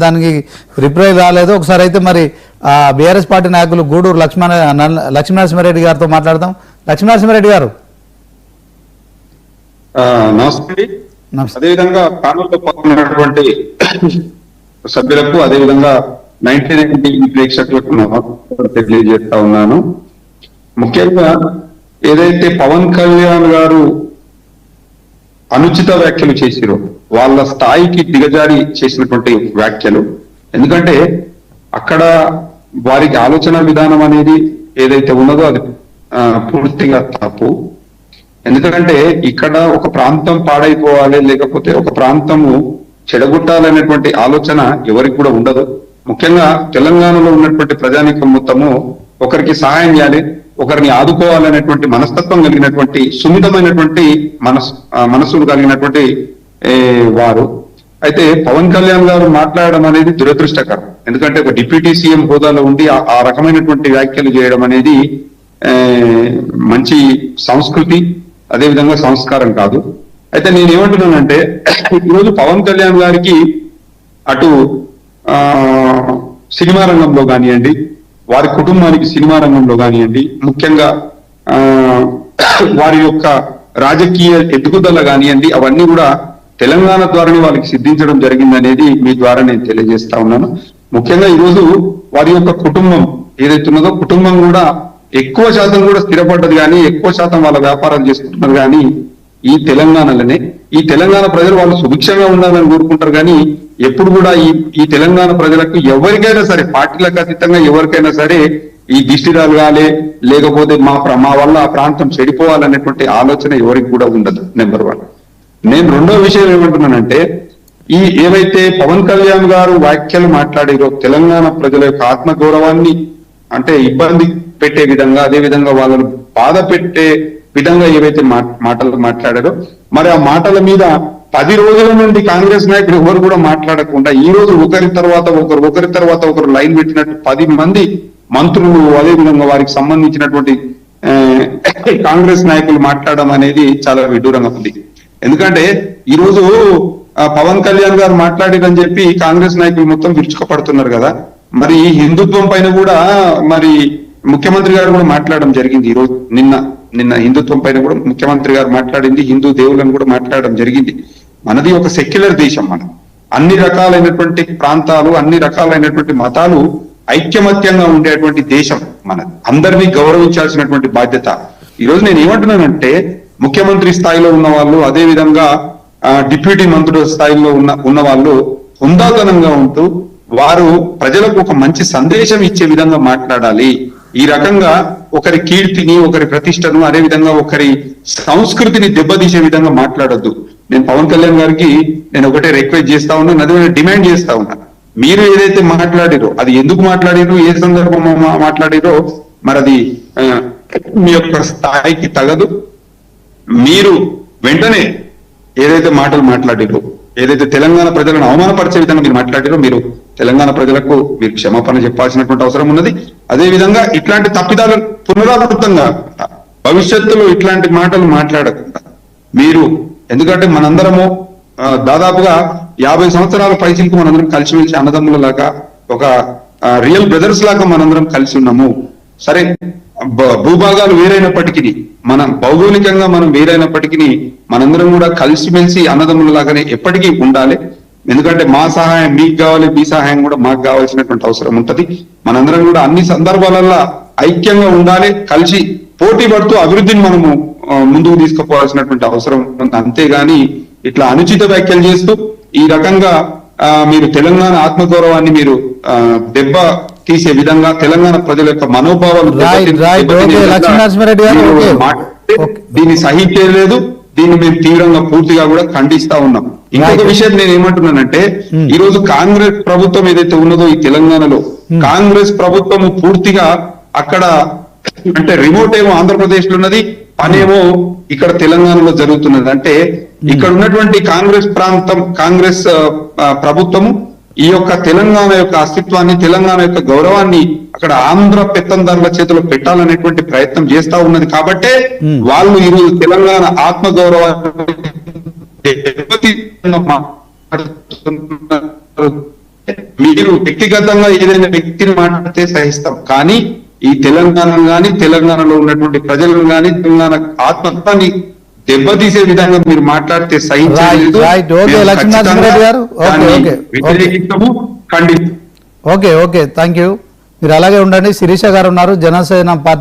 దానికి రిప్లై రాలేదు. ఒకసారి అయితే మరి బీఆర్ఎస్ పార్టీ నాయకులు గూడూరు లక్ష్మీనరసింహారెడ్డి గారితో మాట్లాడదాం. లక్ష్మీనరసింహారెడ్డి గారు నమస్తే. అదేవిధంగా ప్యానెల్లో పాల్గొన్నటువంటి సభ్యులకు అదేవిధంగా 1990 ప్రేక్షకులకు తెలియజేస్తా ఉన్నాను. ముఖ్యంగా ఏదైతే పవన్ కళ్యాణ్ గారు అనుచిత వ్యాఖ్యలు చేసిరో వాళ్ళ స్థాయికి దిగజారి చేసినటువంటి వ్యాఖ్యలు, ఎందుకంటే అక్కడ వారికి ఆలోచన విధానం అనేది ఏదైతే ఉన్నదో అది పూర్తిగా తప్పు. ఎందుకంటే ఇక్కడ ఒక ప్రాంతం పాడైపోవాలి, లేకపోతే ఒక ప్రాంతము చెడగొట్టాలనేటువంటి ఆలోచన ఎవరికి కూడా ఉండదు. ముఖ్యంగా తెలంగాణలో ఉన్నటువంటి ప్రజానీకం మొత్తము ఒకరికి సహాయం చేయాలి, ఒకరిని ఆదుకోవాలనేటువంటి మనస్తత్వం కలిగినటువంటి సున్నితమైనటువంటి మనస్సులు కలిగినటువంటి వారు. అయితే పవన్ కళ్యాణ్ గారు మాట్లాడడం అనేది దురదృష్టకరం. ఎందుకంటే ఒక డిప్యూటీ సీఎం హోదాలో ఉండి ఆ రకమైనటువంటి వ్యాఖ్యలు చేయడం అనేది మంచి సంస్కృతి, అదేవిధంగా సంస్కారం కాదు. అయితే నేనేమంటున్నానంటే ఈరోజు పవన్ కళ్యాణ్ గారికి అటు సినిమా రంగంలో కానివ్వండి, వారి కుటుంబానికి సినిమా రంగంలో కానివ్వండి, ముఖ్యంగా వారి యొక్క రాజకీయ ఎదుగుదల కానివ్వండి, అవన్నీ కూడా తెలంగాణ ద్వారానే వాళ్ళకి సిద్ధించడం జరిగింది అనేది మీ ద్వారా నేను తెలియజేస్తా ఉన్నాను. ముఖ్యంగా ఈరోజు వారి యొక్క కుటుంబం ఏదైతే ఉన్నదో కుటుంబం కూడా ఎక్కువ శాతం కూడా స్థిరపడ్డది, కానీ ఎక్కువ శాతం వాళ్ళ వ్యాపారాలు చేసుకుంటున్నారు కానీ ఈ తెలంగాణలోనే. ఈ తెలంగాణ ప్రజలు వాళ్ళు సుభిక్షంగా ఉండాలని కోరుకుంటారు, కానీ ఎప్పుడు కూడా ఈ తెలంగాణ ప్రజలకు ఎవరికైనా సరే, పార్టీలకు అతీతంగా ఎవరికైనా సరే ఈ దిష్టి తగలాలి, లేకపోతే మా వల్ల ఆ ప్రాంతం చెడిపోవాలనేటువంటి ఆలోచన ఎవరికి కూడా ఉండదు. నెంబర్ 1. నేను రెండో విషయం ఏమంటున్నానంటే, ఏవైతే పవన్ కళ్యాణ్ గారు వ్యాఖ్యలు మాట్లాడారో తెలంగాణ ప్రజల యొక్క ఆత్మగౌరవాన్ని అంటే ఇబ్బంది పెట్టే విధంగా, అదే విధంగా వాళ్ళను బాధ పెట్టే విధంగా ఏవైతే మాటలు మాట్లాడారో, మరి ఆ మాటల మీద 10 రోజుల నుండి కాంగ్రెస్ నాయకులు ఎవరు కూడా మాట్లాడకుండా ఈ రోజు ఒకరి తర్వాత ఒకరు లైన్ పెట్టినట్టు 10 మంది మంత్రులు, అదేవిధంగా వారికి సంబంధించినటువంటి కాంగ్రెస్ నాయకులు మాట్లాడడం అనేది చాలా విడ్డూరంగా ఉంది. ఎందుకంటే ఈ రోజు పవన్ కళ్యాణ్ గారు మాట్లాడిరని చెప్పి కాంగ్రెస్ నాయకులు మొత్తం విరుచుకుపడుతున్నారు కదా. మరి హిందుత్వం పైన కూడా మరి ముఖ్యమంత్రి గారు కూడా మాట్లాడడం జరిగింది. ఈ రోజు నిన్న హిందుత్వం పైన కూడా ముఖ్యమంత్రి గారు మాట్లాడింది, హిందూ దేవులను కూడా మాట్లాడడం జరిగింది. మనది ఒక సెక్యులర్ దేశం. మనం అన్ని రకాలైనటువంటి ప్రాంతాలు, అన్ని రకాలైనటువంటి మతాలు ఐక్యమత్యంగా ఉండేటువంటి దేశం మనది. అందరినీ గౌరవించాల్సినటువంటి బాధ్యత. ఈ రోజు నేను ఏమంటున్నానంటే, ముఖ్యమంత్రి స్థాయిలో ఉన్న వాళ్ళు, అదే విధంగా డిప్యూటీ మంత్రుల స్థాయిలో ఉన్న వాళ్ళు హుందాతనంగా ఉంటూ వారు ప్రజలకు ఒక మంచి సందేశం ఇచ్చే విధంగా మాట్లాడాలి. ఈ రకంగా ఒకరి కీర్తిని, ఒకరి ప్రతిష్టను, అదే విధంగా ఒకరి సంస్కృతిని దెబ్బతీసే విధంగా మాట్లాడొద్దు. నేను పవన్ కళ్యాణ్ గారికి నేను ఒకటే రిక్వెస్ట్ చేస్తా ఉన్నాను, అదే డిమాండ్ చేస్తా ఉన్నా. మీరు ఏదైతే మాట్లాడిరో అది ఎందుకు మాట్లాడిరో, ఏ సందర్భంలో మాట్లాడిరో, మరి అది మీ యొక్క స్థాయికి తగదు. మీరు వెంటనే ఏదైతే మాటలు మాట్లాడిరో, ఏదైతే తెలంగాణ ప్రజలను అవమానపరిచే విధంగా మీరు మాట్లాడారో, మీరు తెలంగాణ ప్రజలకు మీరు క్షమాపణ చెప్పాల్సినటువంటి అవసరం ఉన్నది. అదే విధంగా ఇట్లాంటి తప్పిదాలు పునరావృతంగా భవిష్యత్తులో ఇట్లాంటి మాటలు మాట్లాడకుండా మీరు, ఎందుకంటే మనందరము దాదాపుగా 50 సంవత్సరాల పైచిలకు మనందరం కలిసిమెలిసి అన్నదమ్ముల లాగా, ఒక రియల్ బ్రదర్స్ లాగా మనందరం కలిసి ఉన్నాము. సరే, భూభాగాలు వేరైనప్పటికీ, మనం భౌగోళికంగా మనం వేరైనప్పటికీ మనందరం కూడా కలిసిమెలిసి అన్నదమ్ముల లాగానే ఎప్పటికీ ఉండాలి. ఎందుకంటే మా సహాయం మీకు కావాలి, మీ సహాయం కూడా మాకు కావాల్సినటువంటి అవసరం ఉంటది. మనందరం కూడా అన్ని సందర్భాలలో ఐక్యంగా ఉండాలి, కలిసి పోటీ పడుతూ అభివృద్ధిని మనము ముందుకు తీసుకుపోవాల్సినటువంటి అవసరం ఉంటుంది. అంతేగాని ఇట్లా అనుచిత వ్యాఖ్యలు చేస్తూ ఈ రకంగా మీరు తెలంగాణ ఆత్మగౌరవాన్ని మీరు దెబ్బ తీసే విధంగా, తెలంగాణ ప్రజల యొక్క మనోభావాలు దీన్ని సహించలేదు. దీన్ని మేము తీవ్రంగా పూర్తిగా కూడా ఖండిస్తా ఉన్నాం. ఇంకొక విషయం నేను ఏమంటున్నానంటే, ఈ రోజు కాంగ్రెస్ ప్రభుత్వం ఏదైతే ఉన్నదో ఈ తెలంగాణలో, కాంగ్రెస్ ప్రభుత్వము పూర్తిగా అక్కడ అంటే రిమోట్ ఏమో ఆంధ్రప్రదేశ్ లో ఉన్నది, పనేమో ఇక్కడ తెలంగాణలో జరుగుతున్నది. అంటే ఇక్కడ ఉన్నటువంటి కాంగ్రెస్ కాంగ్రెస్ ప్రభుత్వము ఈ యొక్క తెలంగాణ యొక్క అస్తిత్వాన్ని, తెలంగాణ యొక్క గౌరవాన్ని అక్కడ ఆంధ్ర పెత్తందారుల చేతిలో పెట్టాలనేటువంటి ప్రయత్నం చేస్తా ఉన్నది. కాబట్టే వాళ్ళు ఈరోజు తెలంగాణ ఆత్మగౌరవాన్ని మీరు వ్యక్తిగతంగా ఏదైనా వ్యక్తిని మాట్లాడితే సహిస్తాం, కానీ ఈ తెలంగాణను గాని, తెలంగాణలో ఉన్నటువంటి ప్రజలను గాని, తెలంగాణ ఆత్మత్వాన్ని దెబ్బతీసే విధంగా మీరు మాట్లాడితే సహించలేదు. Right. Okay, మేము లక్ష్మీనరసింహారెడ్డి గారు. ఖచ్చితంగా Okay, దాన్ని okay. వ్యతిరేకిస్తాము, ఖండిస్తాము. Okay thank you. మీరు అలాగే ఉండండి. శిరీష గారు ఉన్నారు, జనసేన పార్టీ